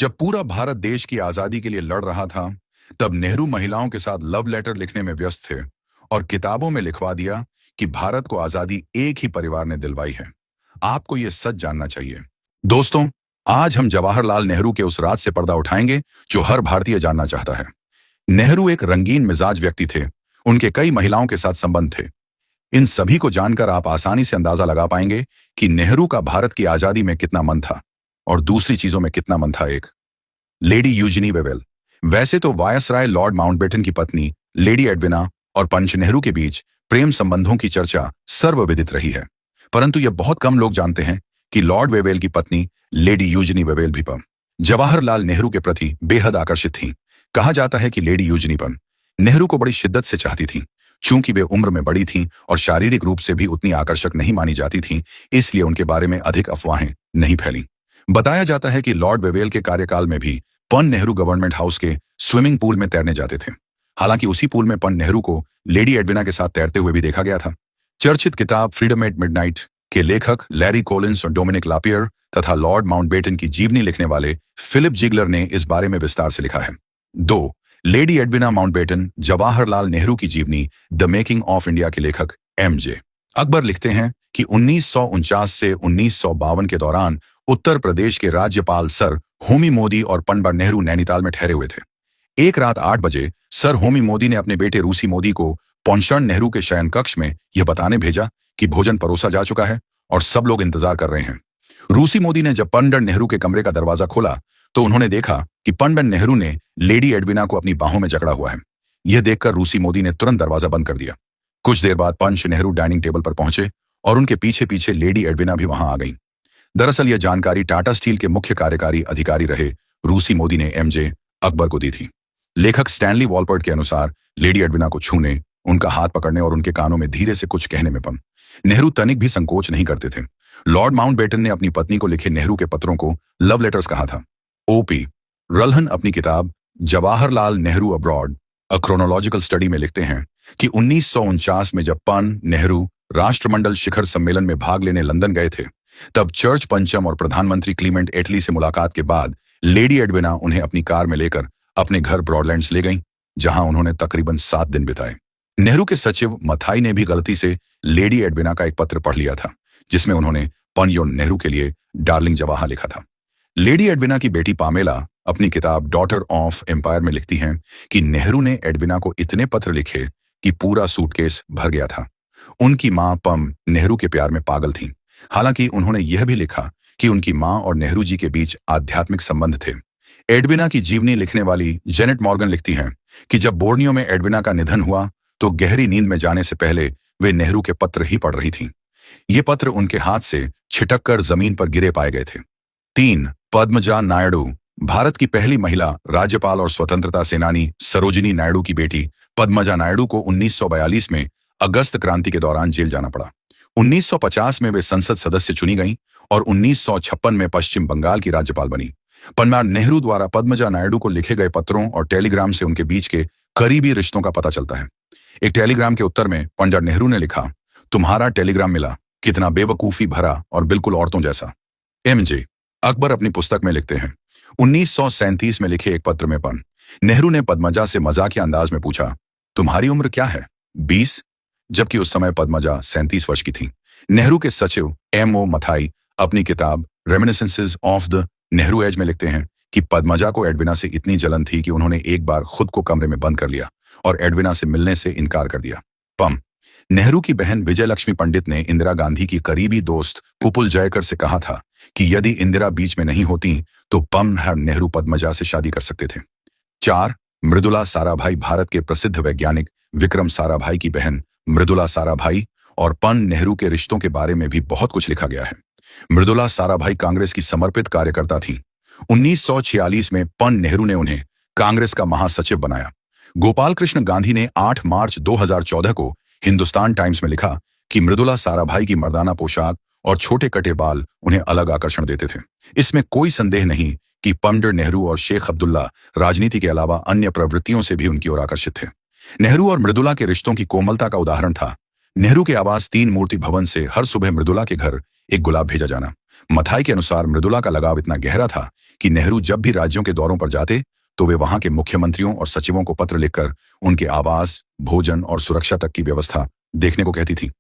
जब पूरा भारत देश की आजादी के लिए लड़ रहा था, तब नेहरू महिलाओं के साथ लव लेटर लिखने में व्यस्त थे और किताबों में लिखवा दिया कि भारत को आजादी एक ही परिवार ने दिलवाई है। आपको यह सच जानना चाहिए। दोस्तों, आज हम जवाहरलाल नेहरू के उस राज से पर्दा उठाएंगे जो हर भारतीय जानना चाहता है। नेहरू एक रंगीन मिजाज व्यक्ति थे। उनके कई महिलाओं के साथ संबंध थे। इन सभी को जानकर आप आसानी से अंदाजा लगा पाएंगे कि नेहरू का भारत की आजादी में कितना मन था और दूसरी चीजों में कितना मन था। एक लेडी यूजिनी वेवेल। वैसे तो वायसराय लॉर्ड माउंटबेटन की पत्नी लेडी एडविना और पंच नेहरू के बीच प्रेम संबंधों की चर्चा सर्वविदित रही है, परंतु यह बहुत कम लोग जानते हैं कि लॉर्ड वेवेल की पत्नी लेडी यूजिनी वेवेल भी जवाहरलाल नेहरू के प्रति बेहद आकर्षित थीं। कहा जाता है कि लेडी यूजिनी नेहरू को बड़ी शिद्दत से चाहती थीं। चूंकि वे उम्र में बड़ी थीं और शारीरिक रूप से भी उतनी आकर्षक नहीं मानी जाती थीं, इसलिए उनके बारे में अधिक अफवाहें नहीं फैली। बताया जाता है कि लॉर्ड वेवेल के कार्यकाल में भी पन नेहरू गवर्नमेंट हाउस के स्विमिंग पूल में तैरने जाते थे। हालांकि उसी पूल में पन नेहरू को लेडी एडविना के साथ तैरते हुए भी देखा गया था। चर्चित किताब फ्रीडम एट मिडनाइट के लेखक लैरी कोलिंस और डोमिनिक लापियर तथा लॉर्ड माउंटबेटन की जीवनी लिखने वाले फिलिप जिगलर ने इस बारे में विस्तार से लिखा है। 2. Lady Edwina Mountbatten, Jawaharlal Nehru की जीवनी द मेकिंग ऑफ इंडिया के लेखक एम.जे. अकबर लिखते हैं कि 1949 से 1952 के दौरान उत्तर प्रदेश के राज्यपाल सर होमी मोदी और पंडित नेहरू नैनीताल में ठहरे हुए थे। एक रात 8 बजे सर होमी मोदी ने अपने बेटे रूसी मोदी को पॉन्शर्न नेहरू के शयन कक्ष में यह बताने भेजा कि भोजन परोसा जा चुका है और सब लोग इंतजार कर रहे हैं। रूसी मोदी ने जब पंडित नेहरू के कमरे का दरवाजा खोला तो उन्होंने देखा कि पंडित नेहरू ने लेडी एडविना को अपनी बाहों में जकड़ा हुआ है। यह देखकर रूसी मोदी ने तुरंत दरवाजा बंद कर दिया। कुछ देर बाद पंच नेहरू डाइनिंग टेबल पर पहुंचे और उनके पीछे पीछे लेडी एडविना भी वहां आ गई। दरअसल यह जानकारी टाटा स्टील के मुख्य कार्यकारी अधिकारी रहे रूसी मोदी ने एम.जे. अकबर को दी थी। लेखक स्टैनली वॉलपर्ट के अनुसार लेडी एडविना को छूने, उनका हाथ पकड़ने और उनके कानों में धीरे से कुछ कहने में नेहरू तनिक भी संकोच नहीं करते थे। लॉर्ड माउंटबेटन ने अपनी पत्नी को लिखे नेहरू के पत्रों को लव लेटर्स कहा था। ओ.पी. रल्हन अपनी किताब जवाहरलाल नेहरू अब्रॉड अ क्रोनोलॉजिकल स्टडी में लिखते हैं कि 1949 में जब पन नेहरू राष्ट्रमंडल शिखर सम्मेलन में भाग लेने लंदन गए थे, तब चर्च पंचम और प्रधानमंत्री क्लीमेंट एटली से मुलाकात के बाद लेडी एडविना उन्हें अपनी कार में लेकर अपने घर ब्रॉडलैंड्स ले गईं, जहां उन्होंने तकरीबन 7 दिन बिताए। नेहरू के सचिव मथाई ने भी गलती से लेडी एडविना का एक पत्र पढ़ लिया था, जिसमें उन्होंने पन नेहरू के लिए डार्लिंग जवाहर लिखा था। लेडी एडविना की बेटी पामेला अपनी किताब डॉटर ऑफ एम्पायर में लिखती हैं कि नेहरू ने एडविना को इतने पत्र लिखे कि पूरा सूटकेस भर गया था। उनकी मां पम नेहरू के प्यार में पागल थी। हालांकि उन्होंने यह भी लिखा कि उनकी मां और नेहरू जी के बीच आध्यात्मिक संबंध थे। एडविना की जीवनी लिखने वाली जेनेट मॉर्गन लिखती हैं कि जब बोर्नियो में एडविना का निधन हुआ तो गहरी नींद में जाने से पहले वे नेहरू के पत्र ही पढ़ रही थीं। ये पत्र उनके हाथ से छिटक कर जमीन पर गिरे पाए गए थे। 3. पद्मजा नायडू। भारत की पहली महिला राज्यपाल और स्वतंत्रता सेनानी सरोजिनी नायडू की बेटी पद्मजा नायडू को 1942 में अगस्त क्रांति के दौरान जेल जाना पड़ा। 1950 में वे संसद सदस्य चुनी गईं और 1956 में पश्चिम बंगाल की राज्यपाल बनी। पंडित नेहरू द्वारा पद्मजा नायडू को लिखे गए पत्रों और टेलीग्राम से उनके बीच के करीबी रिश्तों का पता चलता है। एक टेलीग्राम के उत्तर में पंडित नेहरू ने लिखा, तुम्हारा टेलीग्राम मिला, कितना बेवकूफी भरा और बिल्कुल औरतों जैसा। एम.जे. अकबर अपनी पुस्तक में लिखते हैं 1937 में लिखे एक पत्र में नेहरू ने पद्मजा से मजाकिया अंदाज में पूछा, तुम्हारी उम्र क्या है? 20? जबकि उस समय पद्मजा 37 वर्ष की थी। नेहरू के सचिव M.O. मथाई अपनी किताब reminiscences of the Nehru as में लिखते हैं कि पद्मजा को एडविना से इतनी जलन थी कि उन्होंने एक बार खुद को कमरे में बंद कर लिया और एडविना से मिलने से इनकार कर दिया। नेहरू की बहन विजयलक्ष्मी पंडित ने इंदिरा गांधी की करीबी दोस्त पुपुल जयकर से कहा था कि यदि इंदिरा बीच में नहीं होती तो नेहरू पद्मजा से शादी कर सकते थे। 4. मृदुला साराभाई। भारत के प्रसिद्ध वैज्ञानिक विक्रम साराभाई की बहन मृदुला साराभाई और पन नेहरू के रिश्तों के बारे में भी बहुत कुछ लिखा गया है। मृदुला साराभाई कांग्रेस की समर्पित कार्यकर्ता थी। 1946 में पन नेहरू ने उन्हें कांग्रेस का महासचिव बनाया। गोपाल कृष्ण गांधी ने 8 मार्च 2014 को हिंदुस्तान टाइम्स में लिखा कि मृदुला साराभाई की मर्दाना पोशाक और छोटे कटे बाल उन्हें अलग आकर्षण देते थे। इसमें कोई संदेह नहीं कि पंडित नेहरू और शेख अब्दुल्ला राजनीति के अलावा अन्य प्रवृत्तियों से भी उनकी ओर आकर्षित थे। नेहरू और मृदुला के रिश्तों की कोमलता का उदाहरण था नेहरू के आवास 3 मूर्ति भवन से हर सुबह मृदुला के घर एक गुलाब भेजा जाना। मथाई के अनुसार मृदुला का लगाव इतना गहरा था कि नेहरू जब भी राज्यों के दौरों पर जाते तो वे वहां के मुख्यमंत्रियों और सचिवों को पत्र लिखकर उनके आवास, भोजन और सुरक्षा तक की व्यवस्था देखने को कहती थी।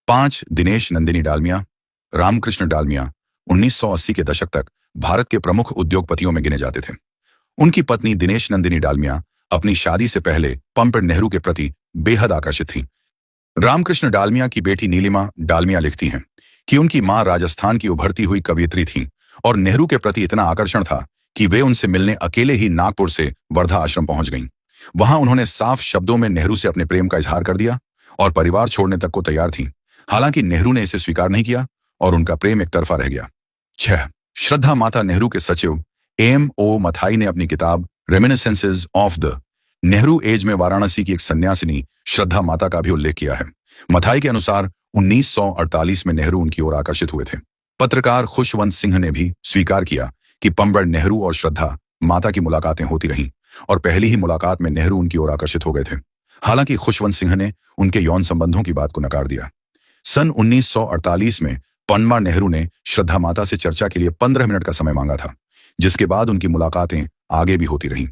5 दिनेश नंदिनी डालमिया। रामकृष्ण डालमिया 1980 के दशक तक भारत के प्रमुख उद्योगपतियों में गिने जाते थे। उनकी पत्नी दिनेश नंदिनी डालमिया अपनी शादी से पहले पंडित नेहरू के प्रति बेहद आकर्षित थी। रामकृष्ण डालमिया की बेटी नीलिमा डालमिया लिखती हैं कि उनकी मां राजस्थान की उभरती हुई कवयित्री थीं और नेहरू के प्रति इतना आकर्षण था कि वे उनसे मिलने अकेले ही नागपुर से वर्धा आश्रम पहुंच गईं। वहां उन्होंने साफ शब्दों में नेहरू से अपने प्रेम का इजहार कर दिया और परिवार छोड़ने तक को तैयार थीं। हालांकि नेहरू ने इसे स्वीकार नहीं किया और उनका प्रेम एक तरफा रह गया। 6 श्रद्धा माता नेहरू के सचिव M.O. मथाई ने अपनी किताब reminiscences of the Nehru as में वाराणसी की एक सन्यासिनी श्रद्धा माता का भी उल्लेख किया है। मथाई के अनुसार 1948 में नेहरू उनकी ओर आकर्षित हुए थे। पत्रकार खुशवंत सिंह ने भी स्वीकार किया कि पंडित नेहरू और श्रद्धा माता की मुलाकातें होती रहीं और पहली ही मुलाकात में नेहरू उनकी ओर आकर्षित हो गए थे। हालांकि खुशवंत सिंह ने उनके यौन संबंधों की बात को नकार दिया। सन 1948 में पंडित नेहरू ने श्रद्धा माता से चर्चा के लिए 15 मिनट का समय मांगा था, जिसके बाद उनकी मुलाकातें आगे भी होती रहीं।